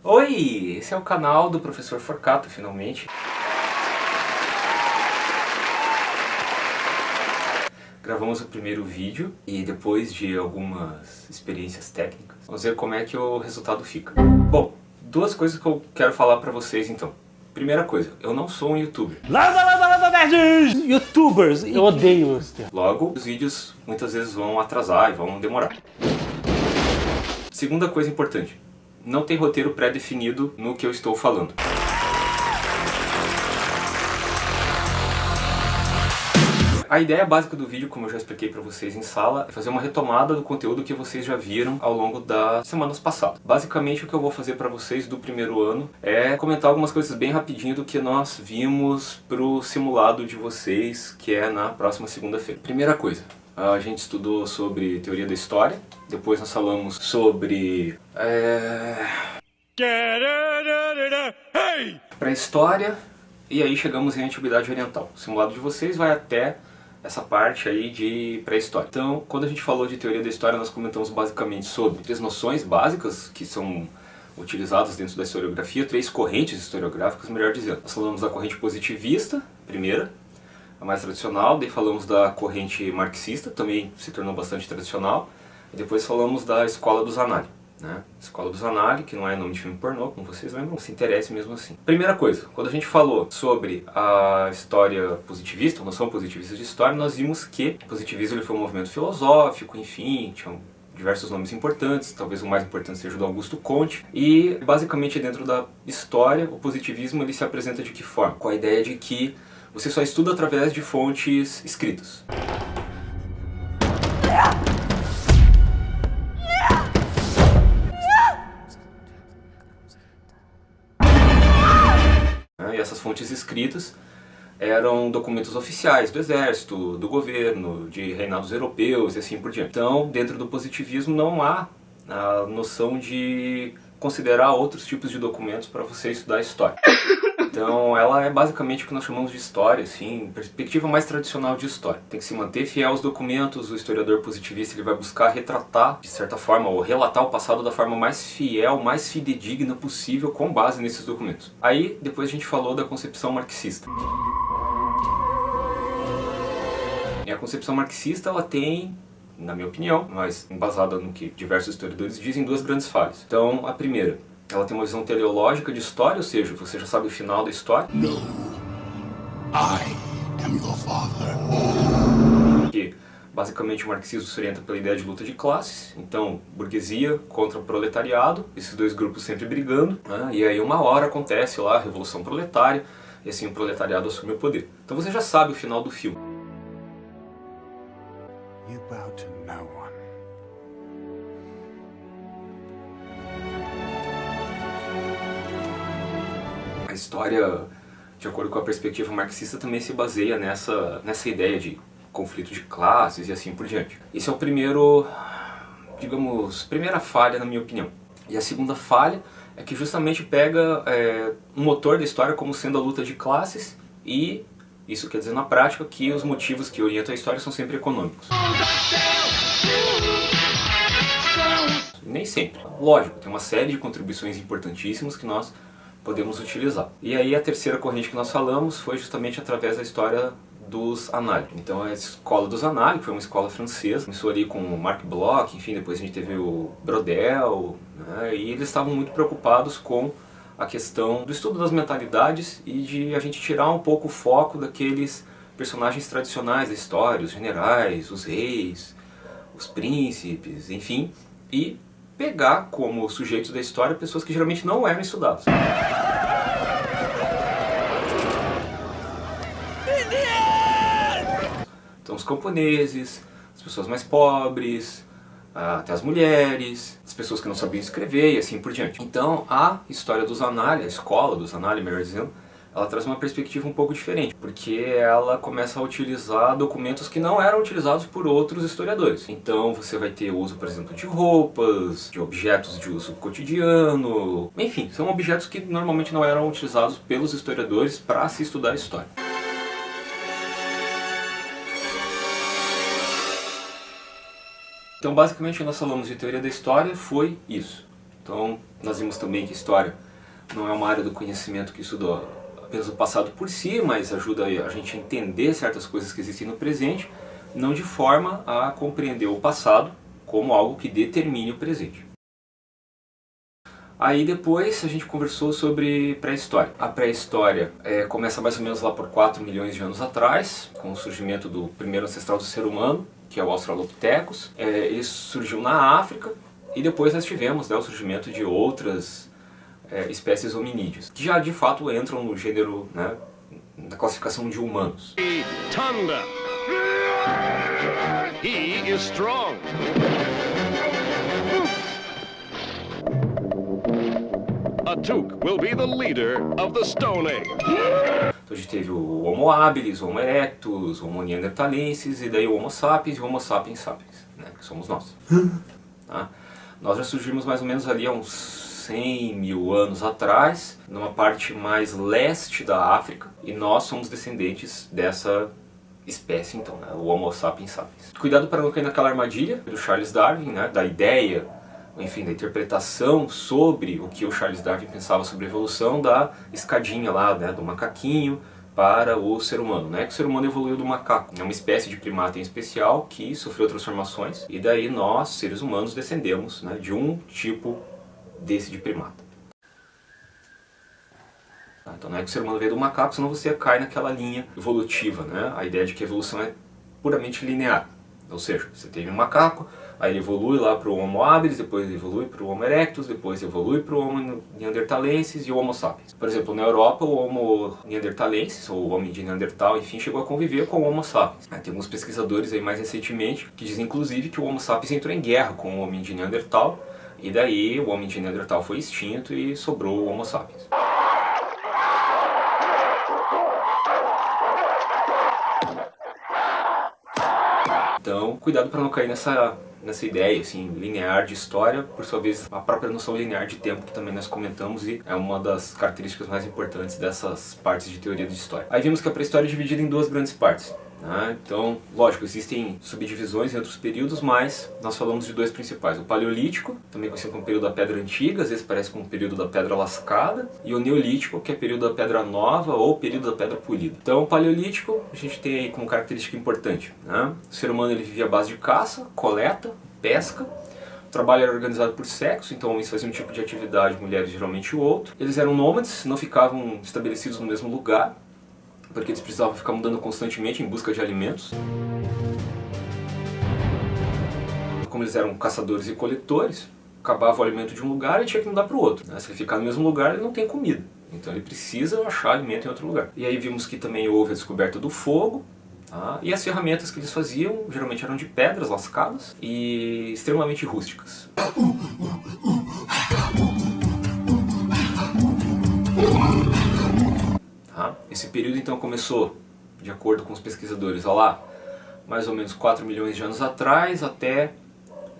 Oi, esse é o canal do Professor Forcato, finalmente. Gravamos o primeiro vídeo e depois de algumas experiências técnicas, vamos ver como é que o resultado fica. Bom, duas coisas que eu quero falar pra vocês então. Primeira coisa, eu não sou um youtuber. Landa, nerds! Youtubers, eu odeio esse termo. Logo, os vídeos muitas vezes vão atrasar e vão demorar. Segunda coisa importante, não tem roteiro pré-definido no que eu estou falando. A ideia básica do vídeo, como eu já expliquei para vocês em sala, é fazer uma retomada do conteúdo que vocês já viram ao longo das semanas passadas. Basicamente o que eu vou fazer para vocês do primeiro ano é comentar algumas coisas bem rapidinho do que nós vimos pro simulado de vocês, que é na próxima segunda-feira. Primeira coisa, a gente estudou sobre teoria da história, depois nós falamos sobre pré-história, e aí chegamos em Antiguidade Oriental. O simulado de vocês vai até essa parte aí de pré-história. Então, quando a gente falou de teoria da história, nós comentamos basicamente sobre três noções básicas que são utilizadas dentro da historiografia, três correntes historiográficas, melhor dizendo. Nós falamos da corrente positivista, primeira, a mais tradicional, daí falamos da corrente marxista, também se tornou bastante tradicional, e depois falamos da Escola do Zanardi. Escola do Zanardi, que não é nome de filme pornô, como vocês lembram, se interesse mesmo assim. Primeira coisa, quando a gente falou sobre a história positivista, a noção positivista de história, nós vimos que o positivismo ele foi um movimento filosófico, enfim, tinham diversos nomes importantes, talvez o mais importante seja o do Augusto Comte, e basicamente dentro da história, o positivismo ele se apresenta de que forma? Com a ideia de que você só estuda através de fontes escritas. E essas fontes escritas eram documentos oficiais do exército, do governo, de reinados europeus e assim por diante. Então, dentro do positivismo não há a noção de considerar outros tipos de documentos para você estudar a história. Então, ela é basicamente o que nós chamamos de história, assim, perspectiva mais tradicional de história. Tem que se manter fiel aos documentos, o historiador positivista ele vai buscar retratar, de certa forma, ou relatar o passado da forma mais fiel, mais fidedigna possível, com base nesses documentos. Aí, depois a gente falou da concepção marxista. E a concepção marxista, ela tem, na minha opinião, mas embasada no que diversos historiadores dizem, duas grandes falhas. Então, a primeira, ela tem uma visão teleológica de história, ou seja, você já sabe o final da história. No, I am your father. Que basicamente o marxismo se orienta pela ideia de luta de classes, então burguesia contra o proletariado, esses dois grupos sempre brigando, e aí uma hora acontece lá a revolução proletária, e assim o proletariado assume o poder. Então você já sabe o final do filme. You bow to no one. A história, de acordo com a perspectiva marxista, também se baseia nessa ideia de conflito de classes e assim por diante. Esse é o primeiro, digamos, primeira falha na minha opinião. E a segunda falha é que justamente pega um motor da história como sendo a luta de classes e isso quer dizer na prática que os motivos que orientam a história são sempre econômicos. Nem sempre. Lógico, tem uma série de contribuições importantíssimas que nós podemos utilizar. E aí a terceira corrente que nós falamos foi justamente através da história dos Annales. Então a escola dos Annales, que foi uma escola francesa, começou ali com o Marc Bloch, enfim, depois a gente teve o Brodel, e eles estavam muito preocupados com a questão do estudo das mentalidades e de a gente tirar um pouco o foco daqueles personagens tradicionais da história, os generais, os reis, os príncipes, enfim, e pegar como sujeitos da história pessoas que geralmente não eram estudadas. Então os camponeses, as pessoas mais pobres, até as mulheres, as pessoas que não sabiam escrever e assim por diante. Então a história dos Annales, a escola dos Annales, melhor dizendo, ela traz uma perspectiva um pouco diferente, porque ela começa a utilizar documentos que não eram utilizados por outros historiadores. Então você vai ter o uso, por exemplo, de roupas, de objetos de uso cotidiano, enfim, são objetos que normalmente não eram utilizados pelos historiadores para se estudar a história. Então basicamente nós falamos de teoria da história, foi isso. Então nós vimos também que história não é uma área do conhecimento que estuda apenas o passado por si, mas ajuda a gente a entender certas coisas que existem no presente, não de forma a compreender o passado como algo que determine o presente. Aí depois a gente conversou sobre pré-história. A pré-história começa mais ou menos lá por 4 milhões de anos atrás, com o surgimento do primeiro ancestral do ser humano, que é o Australopithecus. Ele surgiu na África e depois nós tivemos, né, o surgimento de outras espécies hominídeas, que já de fato entram no gênero, né, na classificação de humanos. Thunder. He is strong. Atuk will be the leader of the Stone Age. Então a gente teve o Homo habilis, o Homo erectus, o Homo neanderthalensis e daí o Homo sapiens e o Homo sapiens sapiens, né, que somos nós. Tá? Nós já surgimos mais ou menos ali há uns 100 mil anos atrás, numa parte mais leste da África, e nós somos descendentes dessa espécie então, né, o Homo sapiens sapiens. Cuidado para não cair naquela armadilha do Charles Darwin, né, da ideia, enfim, da interpretação sobre o que o Charles Darwin pensava sobre a evolução da escadinha lá, né, do macaquinho para o ser humano, né, que o ser humano evoluiu do macaco. É uma espécie de primata em especial que sofreu transformações e daí nós, seres humanos, descendemos, né, de um tipo desse de primata. Então não é que o ser humano veio do macaco, senão você cai naquela linha evolutiva, né, a ideia de que a evolução é puramente linear. Ou seja, você teve um macaco, aí ele evolui lá para o Homo habilis, depois evolui para o Homo erectus, depois evolui para o Homo neanderthalensis e o Homo sapiens. Por exemplo, na Europa o Homo neanderthalensis, ou o homem de Neandertal, enfim, chegou a conviver com o Homo sapiens. Tem alguns pesquisadores aí mais recentemente que dizem inclusive que o Homo sapiens entrou em guerra com o homem de Neandertal, e daí o homem de Neandertal foi extinto e sobrou o Homo sapiens. Então, cuidado para não cair nessa ideia assim, linear de história, por sua vez a própria noção linear de tempo que também nós comentamos e é uma das características mais importantes dessas partes de teoria de história. Aí vimos que a pré-história é dividida em duas grandes partes. Então, lógico, existem subdivisões em outros períodos, mas nós falamos de dois principais. O Paleolítico, também conhecido como período da Pedra Antiga, às vezes parece como o período da Pedra Lascada, e o Neolítico, que é o período da Pedra Nova ou o período da Pedra Polida. Então, o Paleolítico a gente tem aí como característica importante, né? O ser humano ele vivia à base de caça, coleta, pesca. O trabalho era organizado por sexo, então homens faziam um tipo de atividade, mulheres geralmente o outro. Eles eram nômades, não ficavam estabelecidos no mesmo lugar, porque eles precisavam ficar mudando constantemente em busca de alimentos. Como eles eram caçadores e coletores, acabava o alimento de um lugar e tinha que mudar para o outro. Se ele ficar no mesmo lugar, ele não tem comida. Então ele precisa achar alimento em outro lugar. E aí vimos que também houve a descoberta do fogo, e as ferramentas que eles faziam geralmente eram de pedras lascadas e extremamente rústicas. Esse período então começou, de acordo com os pesquisadores, lá, mais ou menos 4 milhões de anos atrás até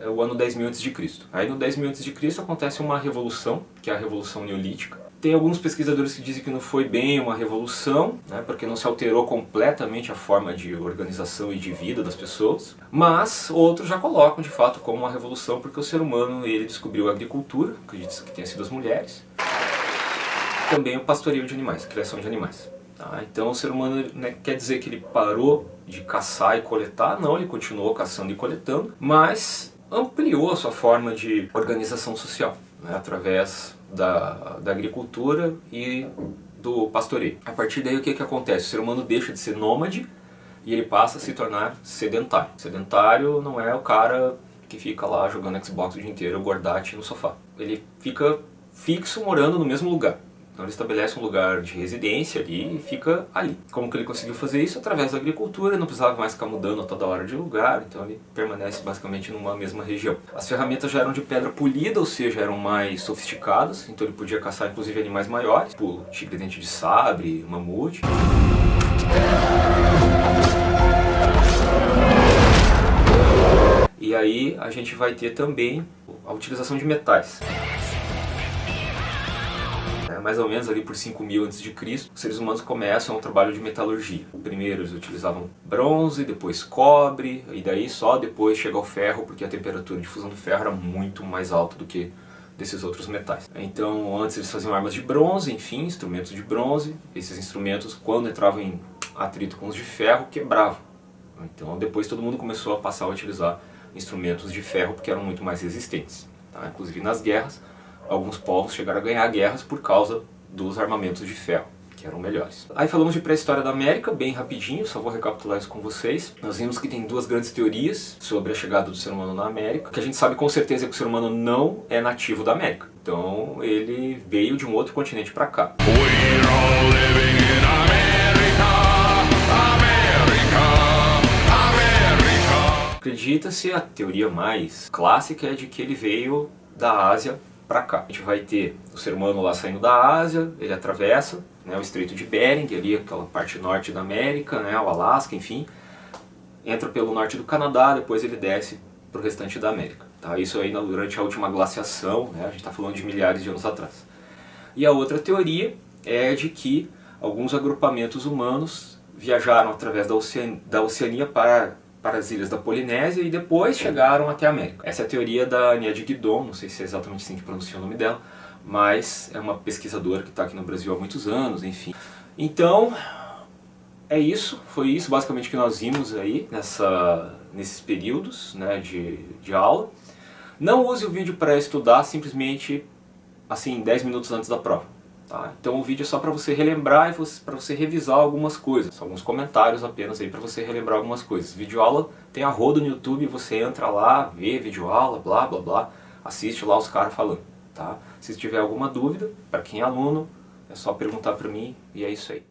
o ano 10.000 a.C. Aí no 10.000 a.C. acontece uma revolução, que é a Revolução Neolítica. Tem alguns pesquisadores que dizem que não foi bem uma revolução, né, porque não se alterou completamente a forma de organização e de vida das pessoas, mas outros já colocam de fato como uma revolução porque o ser humano ele descobriu a agricultura, acredita que tenha sido as mulheres, também o pastoreio de animais, a criação de animais. Então o ser humano, né, quer dizer que ele parou de caçar e coletar? Não, ele continuou caçando e coletando, mas ampliou a sua forma de organização social, né, através da agricultura e do pastoreio. A partir daí o que acontece? O ser humano deixa de ser nômade e ele passa a se tornar sedentário. Sedentário não é o cara que fica lá jogando Xbox o dia inteiro, guardate no sofá. Ele fica fixo morando no mesmo lugar. Então ele estabelece um lugar de residência ali e fica ali. Como que ele conseguiu fazer isso? Através da agricultura, não precisava mais ficar mudando a toda hora de lugar, então ele permanece basicamente numa mesma região. As ferramentas já eram de pedra polida, ou seja, eram mais sofisticadas, então ele podia caçar inclusive animais maiores, tipo tigre-dente de sabre, mamute. E aí a gente vai ter também a utilização de metais. Mais ou menos ali por 5.000 a.C., os seres humanos começam o trabalho de metalurgia. Primeiro eles utilizavam bronze, depois cobre, e daí só depois chega o ferro, porque a temperatura de fusão do ferro era muito mais alta do que desses outros metais. Então antes eles faziam armas de bronze, enfim, instrumentos de bronze. Esses instrumentos, quando entravam em atrito com os de ferro, quebravam. Então depois todo mundo começou a passar a utilizar instrumentos de ferro porque eram muito mais resistentes. Tá? Inclusive nas guerras, alguns povos chegaram a ganhar guerras por causa dos armamentos de ferro, que eram melhores. Aí falamos de pré-história da América, bem rapidinho, só vou recapitular isso com vocês. Nós vimos que tem duas grandes teorias sobre a chegada do ser humano na América. O que a gente sabe com certeza é que o ser humano não é nativo da América. Então ele veio de um outro continente para cá. We're all living in America, America. Acredita-se, a teoria mais clássica é de que ele veio da Ásia para cá. A gente vai ter o ser humano lá saindo da Ásia, ele atravessa, né, o Estreito de Bering, ali aquela parte norte da América, né, o Alasca, enfim, entra pelo norte do Canadá, depois ele desce para o restante da América. Tá? Isso aí durante a última glaciação, né, a gente está falando de milhares de anos atrás. E a outra teoria é de que alguns agrupamentos humanos viajaram através da Oceania para as ilhas da Polinésia e depois chegaram até a América. Essa é a teoria da Ania de Guidon, não sei se é exatamente assim que pronuncia o nome dela, mas é uma pesquisadora que está aqui no Brasil há muitos anos, enfim. Então, é isso, foi isso basicamente que nós vimos aí nesses períodos, né, de aula. Não use o vídeo para estudar simplesmente assim 10 minutos antes da prova. Tá? Então o vídeo é só para você relembrar e para você revisar algumas coisas, alguns comentários apenas aí para você relembrar algumas coisas. Videoaula tem a roda no YouTube, você entra lá, vê videoaula, blá blá blá, assiste lá os caras falando. Tá? Se tiver alguma dúvida, para quem é aluno, é só perguntar para mim e é isso aí.